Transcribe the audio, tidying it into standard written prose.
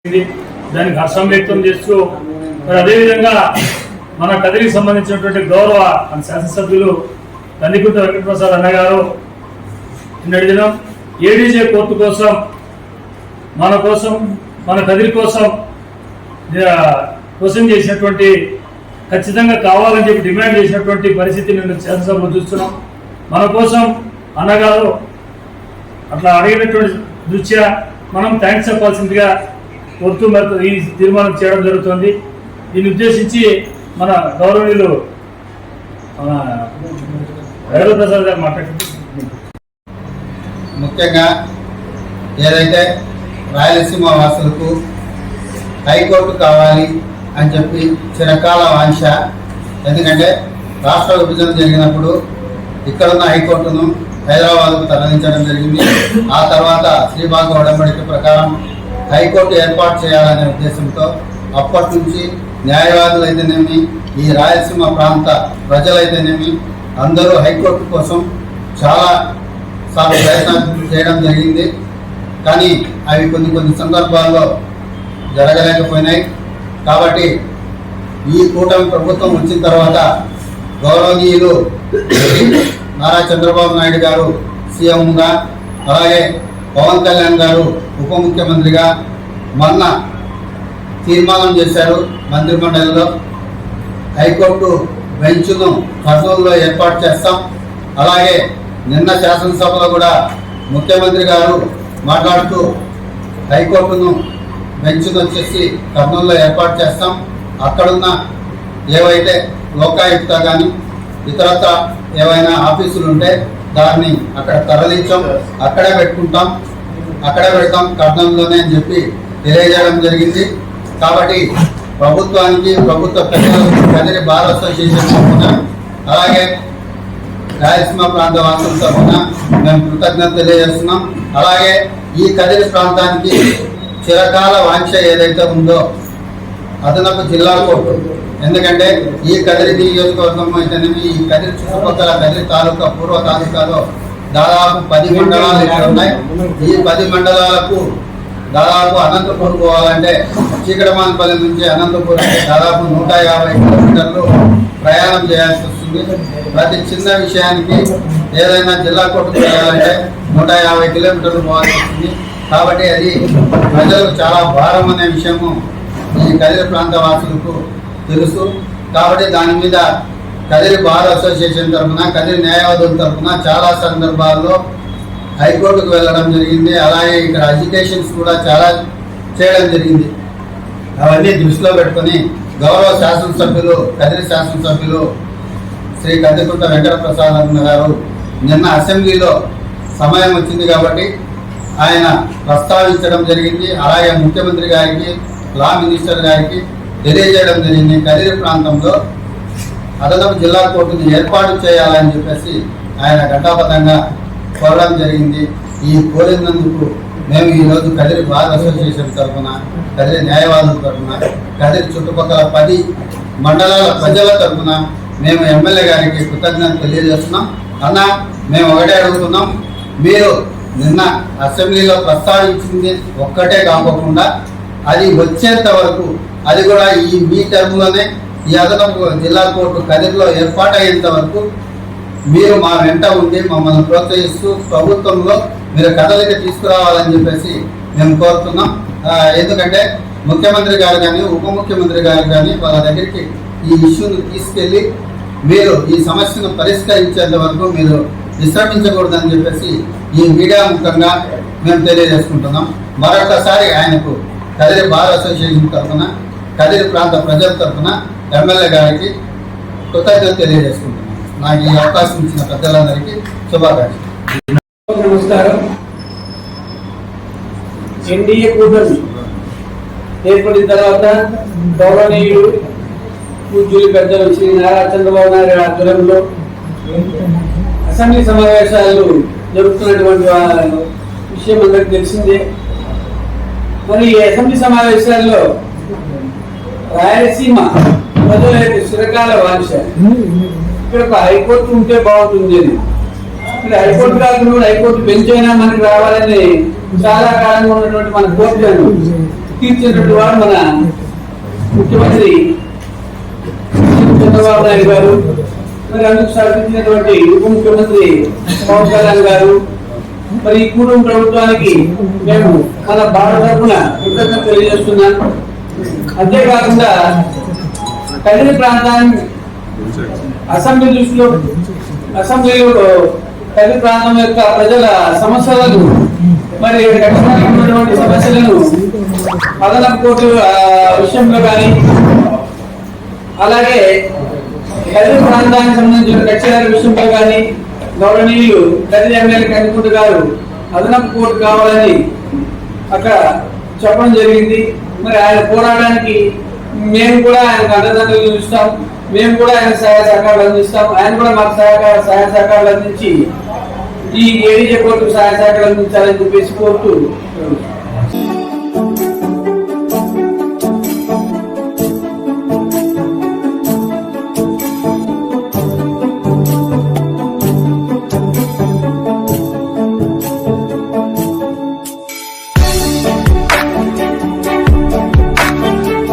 దానికి హర్షం వ్యక్తం చేస్తూ మరి అదేవిధంగా మన కదిరికి సంబంధించినటువంటి గౌరవ శాసనసభ్యులు కందికుంట వెంకటప్రసాద్ అన్న గారు నిన్నటి దినం ఏడీజే కోర్టు కోసం మన కదిరి కోసం క్వశ్చన్ చేసినటువంటి ఖచ్చితంగా కావాలని చెప్పి డిమాండ్ చేసినటువంటి పరిస్థితి నిన్న శాసనసభలో చూస్తున్నాం. మన కోసం అన్నగారు అట్లా అడిగినటువంటి దృష్ట్యా మనం థ్యాంక్స్ చెప్పాల్సిందిగా కోరుతూ ఈ తీర్మానం చేయడం జరుగుతుంది. దీన్ని ఉద్దేశించి మన గౌరవనీయులు వెంకటప్రసాద్ గారు మాట్లాడుతున్నారు. ముఖ్యంగా ఏదైతే రాయలసీమ వాసులకు హైకోర్టు కావాలి అని చెప్పి చిరకాల వాంఛ. ఎందుకంటే రాష్ట్ర విభజన జరిగినప్పుడు ఇక్కడున్న హైకోర్టును హైదరాబాద్కు తరలించడం జరిగింది. ఆ తర్వాత శ్రీబాగ్ ఒడంబడిక ప్రకారం హైకోర్టు ఏర్పాటు చేయాలనే ఉద్దేశంతో అప్పటి నుంచి న్యాయవాదులు అయితేనేమి, ఈ రాయలసీమ ప్రాంత ప్రజలైతేనేమి అందరూ హైకోర్టు కోసం చాలా సార్లు ప్రయత్నం చేయడం జరిగింది. కానీ అవి కొన్ని సందర్భాల్లో జరగలేకపోయినాయి. కాబట్టి ఈ కూటమి ప్రభుత్వం వచ్చిన తర్వాత గౌరవనీయులు నారా చంద్రబాబు నాయుడు గారు సీఎంగా, అలాగే పవన్ కళ్యాణ్ గారు ఉప ముఖ్యమంత్రిగా మొన్న తీర్మానం చేశారు. మంత్రిమండలిలో హైకోర్టు బెంచ్ను కర్నూలులో ఏర్పాటు చేస్తాం. అలాగే నిన్న శాసనసభలో కూడా ముఖ్యమంత్రి గారు మాట్లాడుతూ హైకోర్టును బెంచ్ను వచ్చేసి కర్నూలులో ఏర్పాటు చేస్తాం. అక్కడున్న ఏవైతే లోకాయుక్త కానీ ఇతరత్ర ఏవైనా ఆఫీసులు ఉంటే దాన్ని అక్కడ తరలించాం, అక్కడే పెడతాం కర్నూలులోనే అని చెప్పి తెలియజేయడం జరిగింది. కాబట్టి ప్రభుత్వానికి, ప్రభుత్వ ప్రజలకు, కదిరి బార్ అసోసియేషన్ తరఫున, అలాగే రాయలసీమ ప్రాంత వాసుల తరఫున మేము కృతజ్ఞత తెలియజేస్తున్నాం. అలాగే ఈ కదిరి ప్రాంతానికి చిరకాల వాంఛ ఏదైతే ఉందో అదనపు జిల్లా కోర్టు. ఎందుకంటే ఈ కదిరి నియోజకవర్గం అయితేనేమి, ఈ కదిరి చుట్టుపక్కల కదిరి తాలూకా పూర్వ తాలూకాలో దాదాపు 10 మండలాలు ఇక్కడ ఉన్నాయి. ఈ 10 మండలాలకు దాదాపు అనంతపూర్ పోవాలంటే చీకటమానపల్లి నుంచి అనంతపూర్ అంటే దాదాపు 150 కిలోమీటర్లు ప్రయాణం చేయాల్సి వస్తుంది. ప్రతి చిన్న విషయానికి ఏదైనా జిల్లా కోర్టుకు వెళ్ళాలంటే 150 కిలోమీటర్లు పోవాల్సి వస్తుంది. కాబట్టి అది ప్రజలకు చాలా భారం అనే విషయము ఈ కదిరి ప్రాంత వాసులకు తెలుసు. కాబట్టి దాని మీద కదిరి బార్ అసోసియేషన్ తరఫున, కదిరి న్యాయవాదుల తరఫున చాలా సందర్భాల్లో హైకోర్టుకు వెళ్ళడం జరిగింది. అలాగే ఇక్కడ అజిటేషన్స్ కూడా చాలా చేయడం జరిగింది. అవన్నీ దృష్టిలో పెట్టుకొని గౌరవ శాసనసభ్యులు, కదిరి శాసనసభ్యులు శ్రీ కందికుంట వెంకటప్రసాద్ గారు నిన్న అసెంబ్లీలో సమయం వచ్చింది కాబట్టి ఆయన ప్రస్తావించడం జరిగింది. అలాగే ముఖ్యమంత్రి గారికి, లా మినిస్టర్ గారికి తెలియజేయడం జరిగింది. కదిరి ప్రాంతంలో అదనపు జిల్లా కోర్టును ఏర్పాటు చేయాలని చెప్పేసి ఆయన ఘంటాపథంగా కోరడం జరిగింది. ఈ కోరినందుకు మేము ఈరోజు కదిరి బార్ అసోసియేషన్ తరఫున, కదిరి న్యాయవాదుల తరఫున, కదిరి చుట్టుపక్కల 10 మండలాల ప్రజల తరఫున మేము ఎమ్మెల్యే గారికి కృతజ్ఞత తెలియజేస్తున్నాం. అన్న, మేము ఒకటే అడుగుతున్నాం, మీరు నిన్న అసెంబ్లీలో ప్రస్తావించింది ఒక్కటే కాకుండా అది వచ్చేంత వరకు, అది కూడా ఈ మీ టర్మ్లోనే ఈ అదనపు జిల్లా కోర్టు కదిరిలో ఏర్పాటయ్యేంత వరకు మీరు మా వెంట ఉండి మమ్మల్ని ప్రోత్సహిస్తూ ప్రభుత్వంలో మీరు కదలిక తీసుకురావాలని చెప్పేసి మేము కోరుతున్నాం. ఎందుకంటే ముఖ్యమంత్రి గారు కానీ, ఉప ముఖ్యమంత్రి గారు కానీ వాళ్ళ దగ్గరికి ఈ ఇష్యూను తీసుకెళ్ళి మీరు ఈ సమస్యను పరిష్కరించేంత వరకు మీరు విశ్రమించకూడదని చెప్పేసి ఈ మీడియా ముఖంగా మేము తెలియజేసుకుంటున్నాం. మరొకసారి ఆయనకు కదిరి బార్ అసోసియేషన్ తరఫున, కదిరి ప్రాంత ప్రజల తరఫున ఎమ్మెల్యే గారికి కృతజ్ఞత తెలియజేసుకుంటున్నాం. నాకు ఈ అవకాశం ఇచ్చిన పెద్దలందరికీ శుభాకాంక్షలు. నమస్కారం. ఎన్డీఏ కూటమి ఏర్పడిన తర్వాత గౌరవనీయులు పూజ్యులు పెద్దలు శ్రీ నారా చంద్రబాబు నాయుడు ఆధ్వర్యంలో అసెంబ్లీ సమావేశాలు జరుగుతున్నటువంటి విషయం అందరికి తెలిసిందే. మరి ఈ అసెంబ్లీ సమావేశాల్లో రాయలసీమ ప్రజల యొక్క చిరకాల వాంఛ, ఇక్కడ ఒక హైకోర్టు ఉంటే బాగుంటుంది అని. ఇక్కడ హైకోర్టు కాకుండా హైకోర్టు బెంచ్ అయినా మనకి రావాలని చాలా కాలంగా ఉన్నటువంటి మన కోర్టులను తీర్చినటువంటి వారు మన ముఖ్యమంత్రి చంద్రబాబు నాయుడు గారు, మరి అందుకు సహకరించినటువంటి ఉప ముఖ్యమంత్రి పవన్ కళ్యాణ్ గారు, మరి ఈ కుటుంబ ప్రభుత్వానికి మేము మన భారత తరఫున కృతజ్ఞత తెలియజేస్తున్నాం. అంతేకాకుండా కదిరి ప్రాంతాన్ని అసెంబ్లీలో కదిరి ప్రాంతం యొక్క ప్రజల సమస్యలను, మరి ఉన్నటువంటి సమస్యలను అదనపు కోర్టు విషయంలో కానీ, అలాగే కదిరి ప్రాంతానికి సంబంధించిన కక్షల విషయంలో కానీ గౌరవనీయులు కదిరి ఎమ్మెల్యే కనుకుంట గారు అదనపు కోర్టు కావాలని అక్కడ చెప్పడం జరిగింది. మరి ఆయన పోరాటానికి మేము కూడా ఆయనకు అండదండలు ఇస్తాం, మేము కూడా ఆయన సహాయ సహకారాలు అందిస్తాం, ఆయన కూడా మాకు సహాయ సహకారాలు అందించి ఈ ఏడీజే కోర్టుకు సహాయ సహకారాలు అందించాలని చెప్పేసి కోర్టు